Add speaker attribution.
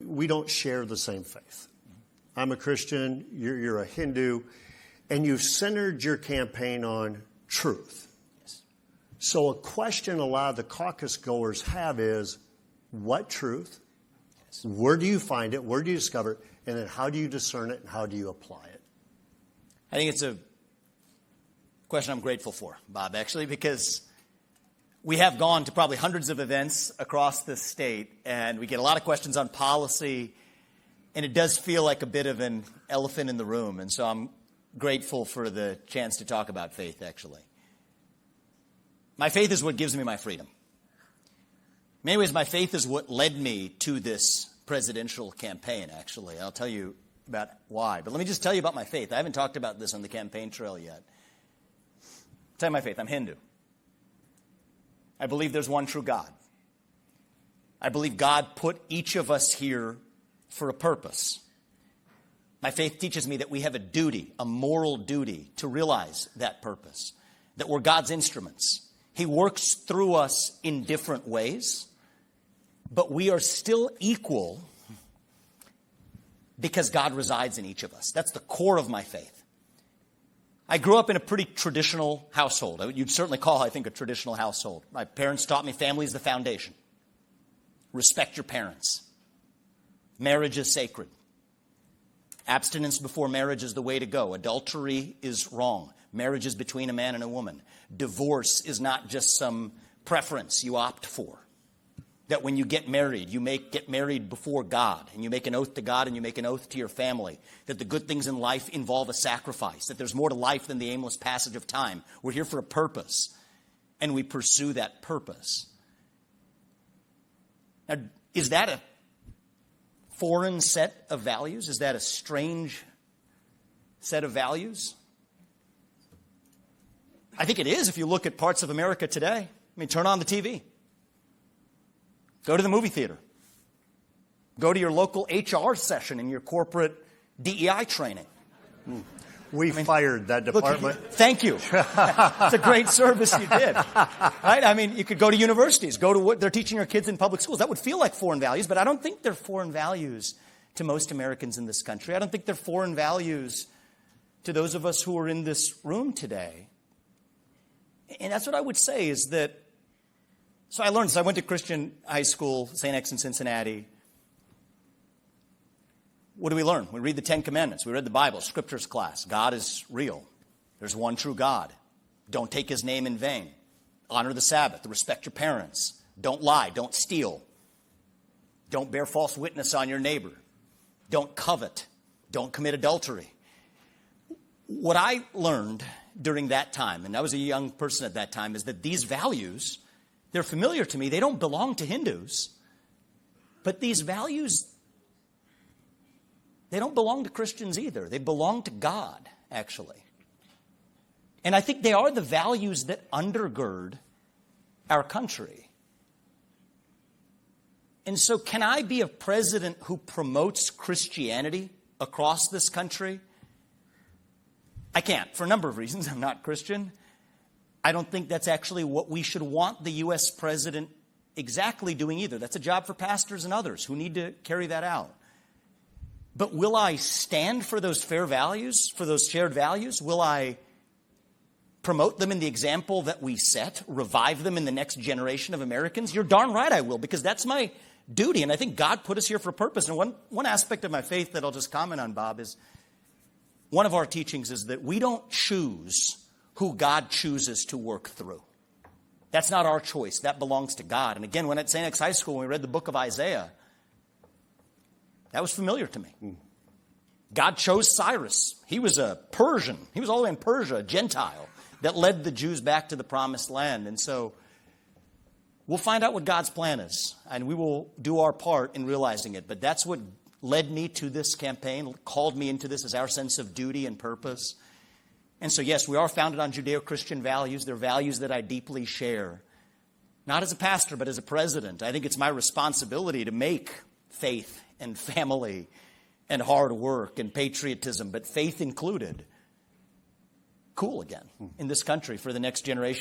Speaker 1: we don't share the same faith. I'm a Christian, you're a Hindu, and you've centered your campaign on truth.
Speaker 2: Yes.
Speaker 1: So a question a lot of the caucus goers have is, what truth?
Speaker 2: Yes.
Speaker 1: Where do you find it? Where do you discover it? And then how do you discern it and how do you apply it?
Speaker 2: I think it's a question I'm grateful for, Bob, actually, because we have gone to probably hundreds of events across the state, and we get a lot of questions on policy, and it does feel like a bit of an elephant in the room. And so I'm grateful for the chance to talk about faith, actually. My faith is what gives me my freedom. In many ways, my faith is what led me to this presidential campaign, actually. I'll tell you about why. But let me just tell you about my faith. I haven't talked about this on the campaign trail yet. I'll tell you my faith. I'm Hindu. I believe there's one true God. I believe God put each of us here for a purpose. My faith teaches me that we have a duty, a moral duty, to realize that purpose, that we're God's instruments. He works through us in different ways, but we are still equal because God resides in each of us. That's the core of my faith. I grew up in a pretty traditional household. You'd certainly call, I think, a traditional household. My parents taught me family is the foundation. Respect your parents. Marriage is sacred. Abstinence before marriage is the way to go. Adultery is wrong. Marriage is between a man and a woman. Divorce is not just some preference you opt for. That when you get married, get married before God, and you make an oath to God and you make an oath to your family, that the good things in life involve a sacrifice, that there's more to life than the aimless passage of time. We're here for a purpose, and we pursue that purpose. Now, is that a foreign set of values? Is that a strange set of values? I think it is if you look at parts of America today. I mean, turn on the TV. Go to the movie theater. Go to your local HR session in your corporate DEI training.
Speaker 1: We fired that department.
Speaker 2: Look, thank you. It's a great service you did. Right? I mean, you could go to universities, go to what they're teaching your kids in public schools. That would feel like foreign values, but I don't think they're foreign values to most Americans in this country. I don't think they're foreign values to those of us who are in this room today. And that's what I would say is that, so I learned this. I went to Christian high school, St. X in Cincinnati. What do we learn? We read the Ten Commandments. We read the Bible, Scriptures class. God is real. There's one true God. Don't take his name in vain. Honor the Sabbath. Respect your parents. Don't lie. Don't steal. Don't bear false witness on your neighbor. Don't covet. Don't commit adultery. What I learned during that time, and I was a young person at that time, is that these values, they're familiar to me. They don't belong to Hindus. But these values, they don't belong to Christians either. They belong to God, actually. And I think they are the values that undergird our country. And so can I be a president who promotes Christianity across this country? I can't, for a number of reasons. I'm not Christian. I don't think that's actually what we should want the U.S. president exactly doing either. That's a job for pastors and others who need to carry that out. But will I stand for those fair values, for those shared values? Will I promote them in the example that we set, revive them in the next generation of Americans? You're darn right I will, because that's my duty. And I think God put us here for a purpose. And one aspect of my faith that I'll just comment on, Bob, is one of our teachings is that we don't choose who God chooses to work through. That's not our choice. That belongs to God. And again, when at St. X High School, when we read the book of Isaiah, that was familiar to me. God chose Cyrus. He was a Persian. He was all the way in Persia, a Gentile, that led the Jews back to the promised land. And so we'll find out what God's plan is, and we will do our part in realizing it. But that's what led me to this campaign, called me into this, as our sense of duty and purpose. And so, yes, we are founded on Judeo-Christian values. They're values that I deeply share. Not as a pastor, but as a president. I think it's my responsibility to make faith and family and hard work and patriotism, but faith included, cool again in this country for the next generation.